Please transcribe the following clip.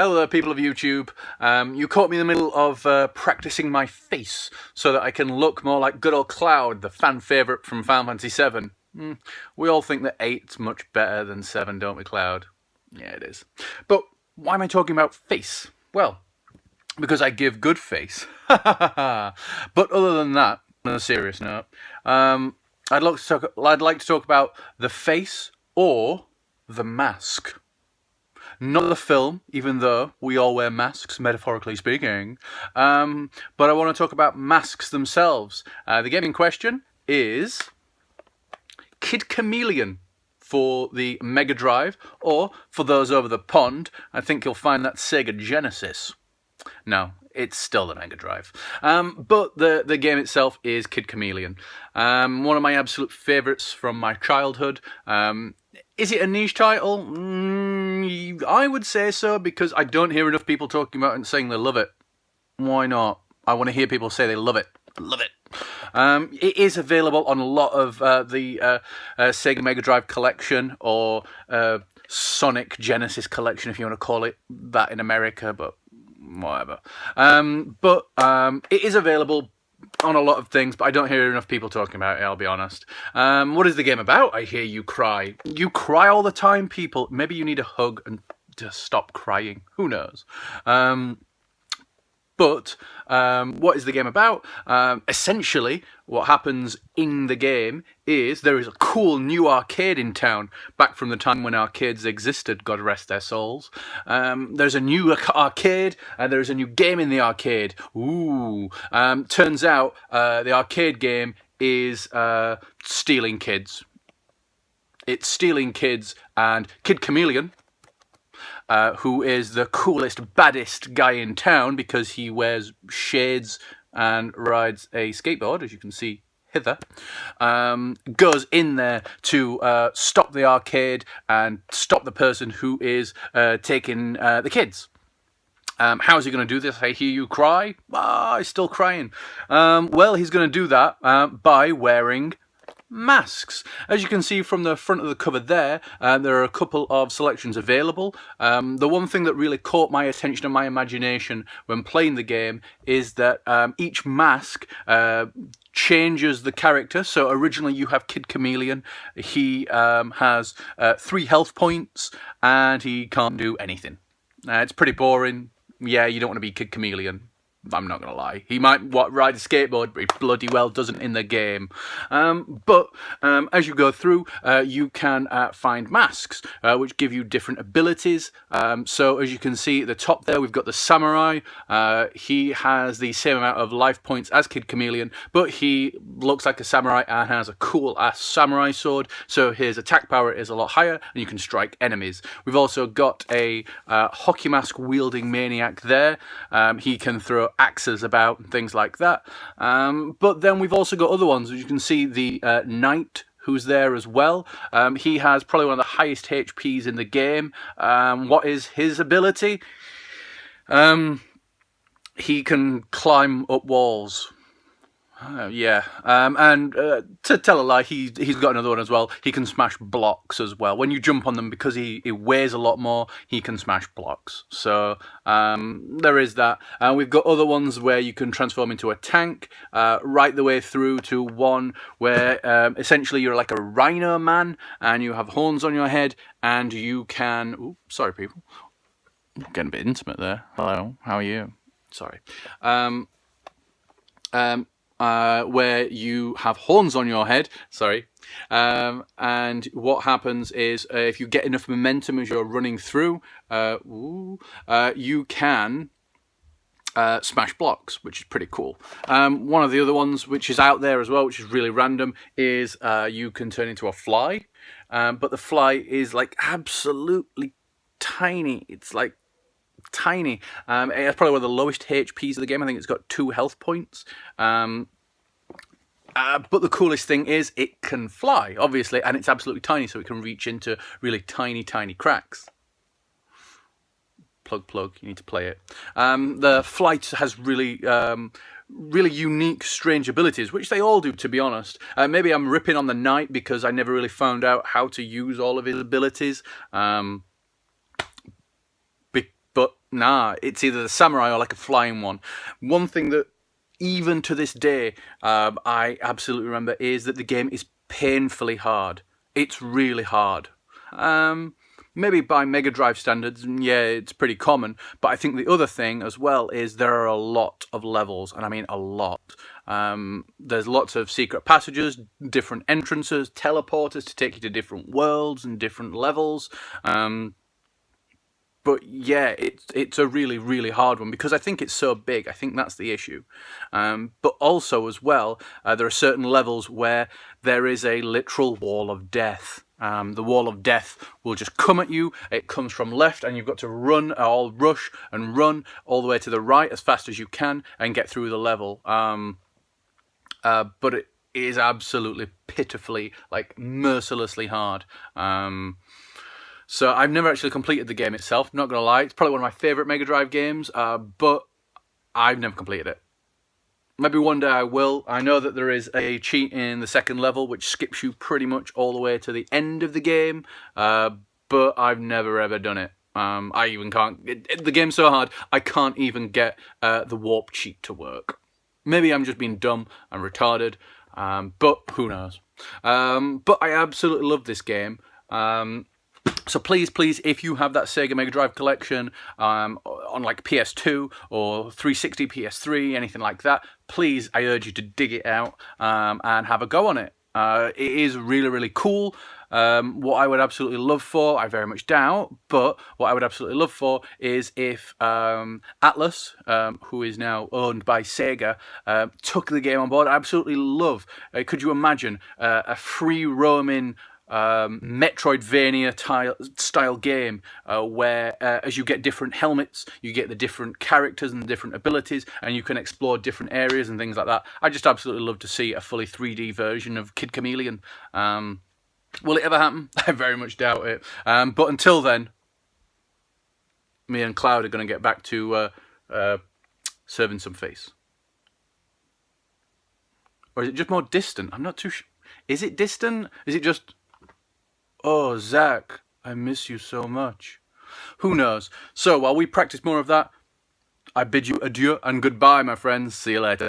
Hello there, people of YouTube. You caught me in the middle of practicing my face so that I can look more like good old Cloud, the fan favourite from Final Fantasy VII. We all think that 8's much better than 7, don't we, Cloud? Yeah, it is. But why am I talking about face? Well, because I give good face. But other than that, on a serious note, I'd like to talk about the face or the mask. Not the film, even though we all wear masks, metaphorically speaking. But I want to talk about masks themselves. The game in question is Kid Chameleon for the Mega Drive, or for those over the pond, I think you'll find that Sega Genesis. No, it's still the Mega Drive. But the game itself is Kid Chameleon. One of my absolute favourites from my childhood. Is it a niche title? I would say so, because I don't hear enough people talking about it and saying they love it. Why not? I want to hear people say they love it. Love it. It is available on a lot of the Sega Mega Drive collection, or Sonic Genesis collection, if you want to call it that in America, but whatever. It is available on a lot of things, but I don't hear enough people talking about it, I'll be honest. What is the game about? I hear you cry. You cry all the time, people. Maybe you need a hug and to stop crying. Who knows? What is the game about? Essentially, what happens in the game is there is a cool new arcade in town, back from the time when arcades existed, God rest their souls. There's a new arcade, and there's a new game in the arcade. Ooh. Turns out the arcade game is stealing kids. It's stealing kids, and Kid Chameleon, who is the coolest, baddest guy in town because he wears shades and rides a skateboard, as you can see hither, goes in there to stop the arcade and stop the person who is taking the kids. How is he going to do this? I hear you cry. He's still crying. Well, he's going to do that by wearing masks. As you can see from the front of the cover there are a couple of selections available. The one thing that really caught my attention and my imagination when playing the game is that each mask changes the character. So originally you have Kid Chameleon. He has 3 health points and he can't do anything. It's pretty boring. Yeah, you don't want to be Kid Chameleon. I'm not going to lie. He might ride a skateboard, but he bloody well doesn't in the game. As you go through, you can find masks, which give you different abilities. So as you can see at the top there, we've got the samurai. He has the same amount of life points as Kid Chameleon, but he looks like a samurai and has a cool-ass samurai sword. So his attack power is a lot higher, and you can strike enemies. We've also got a hockey mask-wielding maniac there. He can throw axes about and things like that. But then we've also got other ones. As you can see, the knight, who's there as well. He has probably one of the highest HPs in the game. What is his ability? He can climb up walls. Yeah, and to tell a lie, he's got another one as well. He can smash blocks as well. When you jump on them, because he weighs a lot more, he can smash blocks. So there is that. We've got other ones where you can transform into a tank, right the way through to one where essentially you're like a rhino man, and you have horns on your head, and you can... Ooh, sorry, people. Getting a bit intimate there. Hello, how are you? Sorry. Where you have horns on your head, and what happens is if you get enough momentum as you're running through, you can smash blocks, which is pretty cool. One of the other ones which is out there as well, which is really random, is you can turn into a fly, but the fly is like absolutely tiny. It's like tiny. It's probably one of the lowest HPs of the game. I think it's got 2 health points. But the coolest thing is it can fly, obviously, and it's absolutely tiny, so it can reach into really tiny, tiny cracks. Plug, you need to play it. The flight has really unique, strange abilities, which they all do, to be honest. Maybe I'm ripping on the knight because I never really found out how to use all of his abilities. But nah, it's either the samurai or like a flying one. One thing that even to this day I absolutely remember is that the game is painfully hard. It's really hard. Maybe by Mega Drive standards, yeah, it's pretty common. But I think the other thing as well is there are a lot of levels, and I mean a lot. There's lots of secret passages, different entrances, teleporters to take you to different worlds and different levels. But yeah, it's a really, really hard one because I think it's so big. I think that's the issue. But also as well, there are certain levels where there is a literal wall of death. The wall of death will just come at you. It comes from left, and you've got to run, or rush and run all the way to the right as fast as you can and get through the level. But it is absolutely pitifully, like mercilessly hard. So I've never actually completed the game itself, not gonna lie. It's probably one of my favourite Mega Drive games, but I've never completed it. Maybe one day I will. I know that there is a cheat in the second level which skips you pretty much all the way to the end of the game, but I've never ever done it. I even can't... the game's so hard, I can't even get the warp cheat to work. Maybe I'm just being dumb and retarded, but who knows. But I absolutely love this game. So please, if you have that Sega Mega Drive collection on like PS2 or 360, PS3, anything like that, please, I urge you to dig it out and have a go on it. It is really, really cool. What I would absolutely love for, I very much doubt, but what I would absolutely love for is if Atlas, who is now owned by Sega, took the game on board. I absolutely love, could you imagine a free roaming Metroidvania style game where as you get different helmets, you get the different characters and the different abilities, and you can explore different areas and things like that. I just absolutely love to see a fully 3D version of Kid Chameleon. Will it ever happen? I very much doubt it. But until then, me and Cloud are going to get back to serving some face. Or is it just more distant? I'm not too sure. Is it distant? Is it just... oh, Zach, I miss you so much. Who knows? So while we practice more of that, I bid you adieu and goodbye, my friends. See you later.